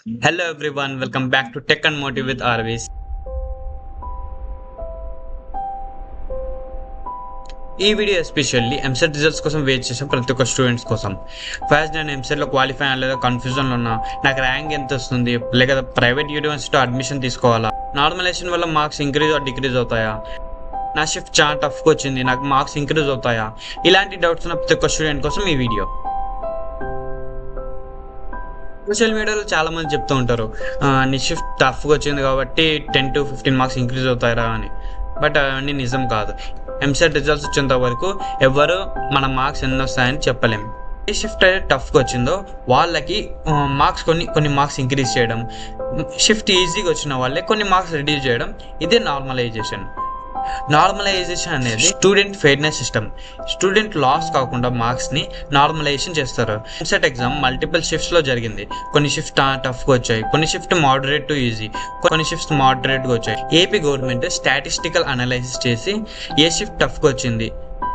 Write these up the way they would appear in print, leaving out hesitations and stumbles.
Hello everyone, welcome back to Tech and Motive with Arvis. ఈ video especially EAMCET results కోసం wait చేసాం ప్రతి ఒక్క స్టూడెంట్స్ కోసం. ఫస్ట్ నేను ఎంసెట్లో క్వాలిఫై అవ్వలేదో కన్ఫ్యూజన్లో ఉన్నా, నాకు ర్యాంక్ ఎంత వస్తుంది, లేక ప్రైవేట్ యూనివర్సిటీలో అడ్మిషన్ తీసుకోవాలా, నార్మలైజేషన్ వల్ల మార్క్స్ ఇంక్రీజ్ ఆర్ డిక్రీజ్ అవుతాయా, నా షిఫ్ట్ చాలా టఫ్గా వచ్చింది, నాకు మార్క్స్ ఇంక్రీజ్ అవుతాయా, ఇలాంటి డౌట్స్ ఉన్న ప్రతి ఒక్క స్టూడెంట్ కోసం ఈ వీడియో. సోషల్ మీడియాలో చాలా మంది చెప్తూ ఉంటారు, నీ షిఫ్ట్ టఫ్గా వచ్చింది కాబట్టి 10 to 15 మార్క్స్ ఇంక్రీజ్ అవుతాయరా అని. బట్ అవన్నీ నిజం కాదు. ఎంసెట్ రిజల్ట్స్ వచ్చేంత వరకు ఎవరు మన మార్క్స్ ఎన్ని వస్తాయని చెప్పలేము. ఏ షిఫ్ట్ అయితే టఫ్గా వచ్చిందో వాళ్ళకి మార్క్స్ కొన్ని మార్క్స్ ఇంక్రీజ్ చేయడం, షిఫ్ట్ ఈజీగా వచ్చిన వాళ్ళే కొన్ని మార్క్స్ రిడ్యూస్ చేయడం, ఇదే నార్మలైజేషన్. నార్మలైజేషన్ అనేది student fairness system. Student loss కాకుండా మార్క్స్ని నార్మలైజేషన్ చేస్తారు. ఎంసెట్ ఎగ్జామ్ మల్టిపుల్ షిఫ్ట్స్లో జరిగింది. కొన్ని షిఫ్ట్ టఫ్గా వచ్చాయి, కొన్ని షిఫ్ట్ మోడరేట్ టు ఈజీ, కొన్ని షిఫ్ట్స్ మోడరేట్గా వచ్చాయి. ఏపీ గవర్నమెంట్ స్టాటిస్టికల్ అనాలైసిస్ చేసి ఏ షిఫ్ట్ టఫ్గా వచ్చింది,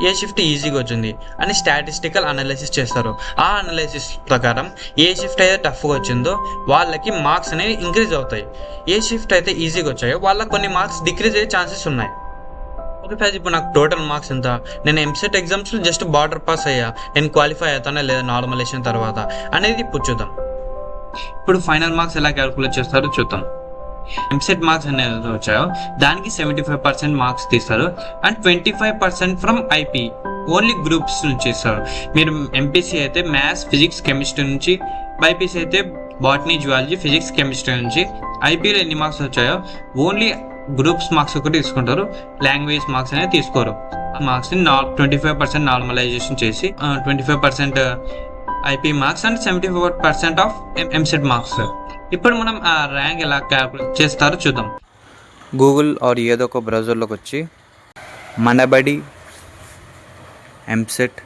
ఏ షిఫ్ట్ ఈజీగా వచ్చింది అని స్టాటిస్టికల్ అనాలిసిస్ చేస్తారు. ఆ అనాలిసిస్ ప్రకారం ఏ షిఫ్ట్ అయితే టఫ్గా వచ్చిందో వాళ్ళకి మార్క్స్ అనేవి ఇంక్రీజ్ అవుతాయి. ఏ షిఫ్ట్ అయితే ఈజీగా వచ్చాయో వాళ్ళకి కొన్ని మార్క్స్ డిక్రీజ్ అయ్యే ఛాన్సెస్ ఉన్నాయి. ఇప్పుడు నాకు టోటల్ మార్క్స్ ఎంత, నేను ఎంసెట్ ఎగ్జామ్స్లో జస్ట్ బార్డర్ పాస్ అయ్యా, నేను క్వాలిఫై అవుతానా లేదా నార్మలైజేషన్ తర్వాత అనేది ఇప్పుడు చూద్దాం. ఇప్పుడు ఫైనల్ మార్క్స్ ఎలా క్యాలిక్యులేట్ చేస్తారో చూద్దాం. ఎంసెట్ మార్క్స్ అనేది వచ్చాయో దానికి 75% మార్క్స్ తీస్తారు and 25% from IP, only groups నుంచి ఇస్తారు. మీరు ఎంపీసీ అయితే మ్యాథ్స్, ఫిజిక్స్, కెమిస్ట్రీ నుంచి, బైపీసీ అయితే బాటనీ, జువాలజీ, ఫిజిక్స్, కెమిస్ట్రీ నుంచి. ఐపీలో ఎన్ని మార్క్స్ వచ్చాయో ఓన్లీ గ్రూప్స్ మార్క్స్ ఒకటి తీసుకుంటారు, లాంగ్వేజ్ మార్క్స్ అనేది తీసుకోరు. మార్క్స్ని 25% నార్మలైజేషన్ చేసి 25% IP marks and 74% of EAMCET marks. ఇప్పుడు మనం ఆ ర్యాంక్ ఎలా క్యాల్కులేట్ చేస్తారో చూద్దాం. గూగుల్ ఆర్ ఏదో ఒక బ్రౌజర్లోకి వచ్చి మనబడి ఎంసెట్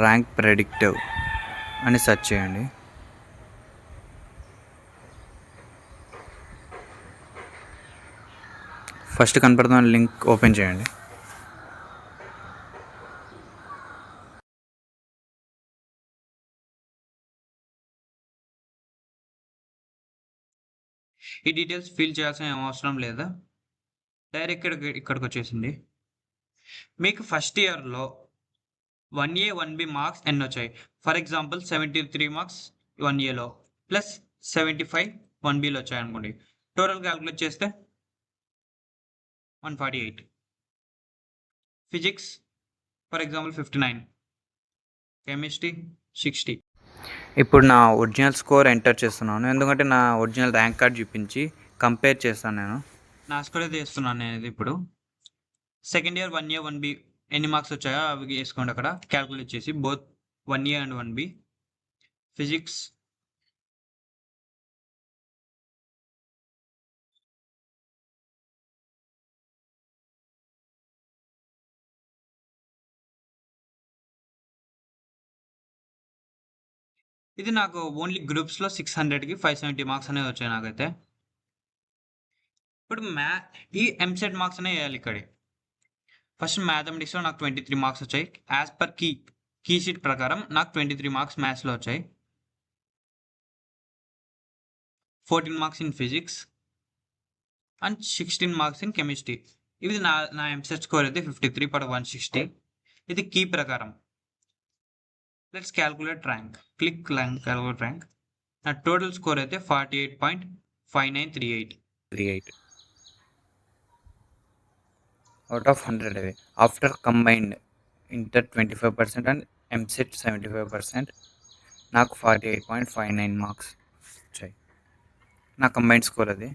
ర్యాంక్ ప్రెడిక్టివ్ అని సెర్చ్ చేయండి. ఫస్ట్ కనపడుతున్న లింక్ ఓపెన్ చేయండి. ఈ డీటెయిల్స్ ఫిల్ చేయాల్సిన అవసరం లేదా, డైరెక్ట్ ఇక్కడికి వచ్చేసింది. మీకు ఫస్ట్ ఇయర్లో 1A 1B మార్క్స్ ఎన్ని వచ్చాయి? ఫర్ ఎగ్జాంపుల్ 73 మార్క్స్ 1Aలో ప్లస్ 75 1Bలో వచ్చాయి అనుకోండి. టోటల్ క్యాల్కులేట్ చేస్తే 148. Physics for example 59, chemistry 60. ఇప్పుడు నా ఒరిజినల్ స్కోర్ ఎంటర్ చేస్తున్నాను, ఎందుకంటే నా ఒరిజినల్ ర్యాంక్ కార్డ్ చూపించి కంపేర్ చేస్తాను. నేను నా స్కోర్ అయితే వేస్తున్నాను నేను ఇప్పుడు. సెకండ్ ఇయర్ 1A 1B ఎన్ని మార్క్స్ వచ్చాయో అవి వేసుకోండి అక్కడ క్యాల్కులేట్ చేసి, both 1A and 1B. Physics ఇది నాకు ఓన్లీ గ్రూప్స్లో 600కి 570 మార్క్స్ అనేవి వచ్చాయి నాకైతే. ఇప్పుడు ఈ ఎంసెట్ మార్క్స్ అనేవి వేయాలి ఇక్కడ. ఫస్ట్ మ్యాథమెటిక్స్లో నాకు 23 మార్క్స్ వచ్చాయి. యాజ్ పర్ కీ షీట్ ప్రకారం నాకు 23 మార్క్స్ మ్యాథ్స్లో వచ్చాయి, 14 marks in physics and 16 marks in chemistry. ఇది నా ఎంసెట్ స్కోర్ అయితే 53/160. ఇది కీ ప్రకారం. Let's calculate rank. Click calculate rank. నా టోటల్ స్కోర్ అయితే 48.5938 అవుట్ ఆఫ్ 100 అవే. After combined inter 25% and EAMCET 75% నాకు 48.59 మార్క్స్ వచ్చాయి. నా కంబైన్డ్ స్కోర్ అది.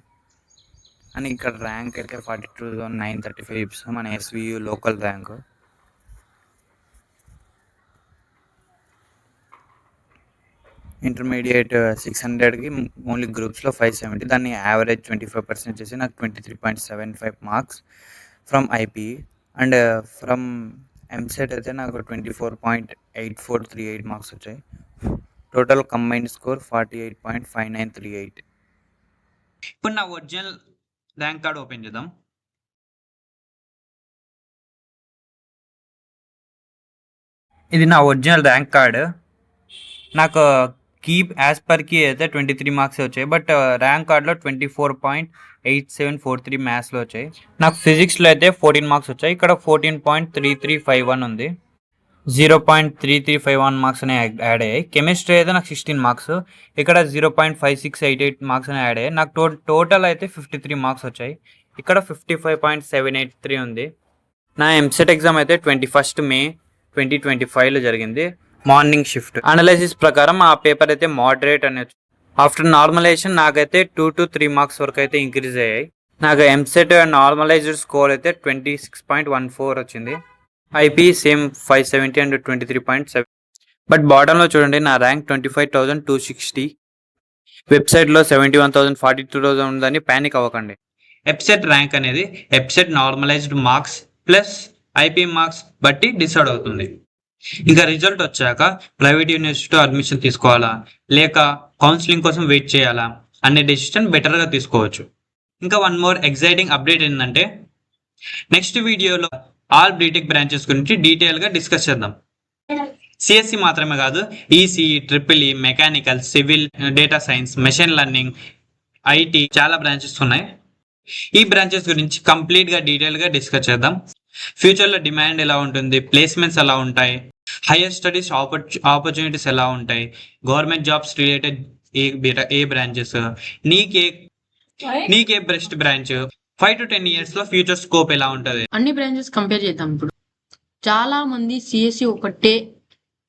అండ్ ఇక్కడ ర్యాంక్ అయితే 42,935 చూపిస్తాం, మన ఎస్వియు లోకల్ ర్యాంకు. ఇంటర్మీడియట్ 600కి ఓన్లీ గ్రూప్స్లో 570, దాన్ని యావరేజ్ 25% చేసి నాకు 23.75 marks from IP. And from EAMCET అయితే నాకు 24.8438 మార్క్స్ వచ్చాయి. Total combined score 48.5938. ఇప్పుడు నా ఒరిజినల్ ర్యాంక్ కార్డ్ ఓపెన్ చేద్దాం. ఇది నా ఒరిజినల్ ర్యాంక్ కార్డ్. నాకు కీప్ యాజ్ పర్ కీ అయితే 23 మార్క్స్ వచ్చాయి, బట్ ర్యాంక్ కార్డ్లో 24.8743 మ్యాథ్స్లో వచ్చాయి. నాకు ఫిజిక్స్లో అయితే 14 మార్క్స్ వచ్చాయి. ఇక్కడ 14.3351 ఉంది, 0.3351 మార్క్స్ అని యాడ్ అయ్యాయి. కెమిస్ట్రీ అయితే నాకు 16 మార్క్స్, ఇక్కడ 0.5688 మార్క్స్ అని యాడ్ అయ్యాయి. నాకు టోటల్ అయితే 53 మార్క్స్ వచ్చాయి. ఇక్కడ 55.783 ఉంది. నా ఎంసెట్ ఎగ్జామ్ అయితే 21 మే 2025లో జరిగింది, మార్నింగ్ షిఫ్ట్. అనాలిసిస్ ప్రకారం ఆ పేపర్ అయితే మోడరేట్ అనేది. ఆఫ్టర్ నార్మలైజేషన్ నాకైతే 2 to 3 మార్క్స్ వరకు అయితే ఇంక్రీజ్ అయ్యాయి. నాకు ఎంసెట్ నార్మలైజ్డ్ స్కోర్ అయితే 26.14 వచ్చింది. IP same 570 and 23.7. బట్ బాటంలో చూడండి, నా ర్యాంక్ 25,260. వెబ్సైట్లో 71,000 ఉందని ప్యానిక్ అవ్వకండి. ఎప్సెట్ ర్యాంక్ అనేది EAPCET normalised marks plus IP marks బట్టి డిసైడ్ అవుతుంది. ఇంకా రిజల్ట్ వచ్చాక ప్రైవేట్ యూనివర్సిటీలో అడ్మిషన్ తీసుకోవాలా లేక కౌన్సిలింగ్ కోసం వెయిట్ చేయాలా అనే డెసిషన్ బెటర్గా తీసుకోవచ్చు. ఇంకా వన్ మోర్ ఎగ్జైటింగ్ అప్డేట్ ఏంటంటే, నెక్స్ట్ వీడియోలో ఆల్ బీటెక్ బ్రాంచెస్ గురించి డీటెయిల్గా డిస్కస్ చేద్దాం. సిఎస్సి మాత్రమే కాదు, ECE, triple E, mechanical, civil, data science, machine learning, IT చాలా బ్రాంచెస్ ఉన్నాయి. ఈ బ్రాంచెస్ గురించి కంప్లీట్గా డీటెయిల్గా డిస్కస్ చేద్దాం. ఫ్యూచర్లో డిమాండ్ ఎలా ఉంటుంది, ప్లేస్మెంట్స్ ఎలా ఉంటాయి, హైయర్ స్టడీస్ ఆపర్చునిటీస్ ఎలా ఉంటాయి, గవర్నమెంట్ జాబ్స్ రిలేటెడ్ ఏ బ్రాంచెస్, నీకే బెస్ట్ బ్రాంచ్, 5 to 10 years లో ఫ్యూచర్ స్కోప్ ఎలా ఉంటుంది, అన్ని బ్రాంచెస్ కంపేర్ చేద్దాం. ఇప్పుడు చాలా మంది సిఎస్సి ఒకటే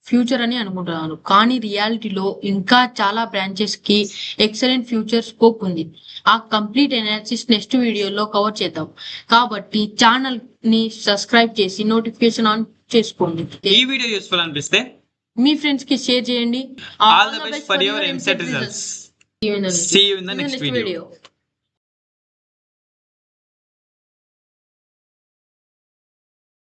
ఫ్యూచర్ అని అనుకుంటున్నారు, కానీ రియాలిటీలో ఇంకా చాలా బ్రాంచెస్ కి ఎక్సలెంట్ ఫ్యూచర్ స్కోప్ ఉంది. ఆ కంప్లీట్ అనాలిసిస్ నెక్స్ట్ వీడియోలో కవర్ చేద్దాం. కాబట్టి ఛానల్ ని సబ్స్క్రైబ్ చేసి నోటిఫికేషన్ ఆన్ చేసుకోండి. ఈ వీడియో యూస్ఫుల్ అనిపిస్తే మీ ఫ్రెండ్స్ కి షేర్ చేయండి. All the best for your EAMCET results. See you in the next video.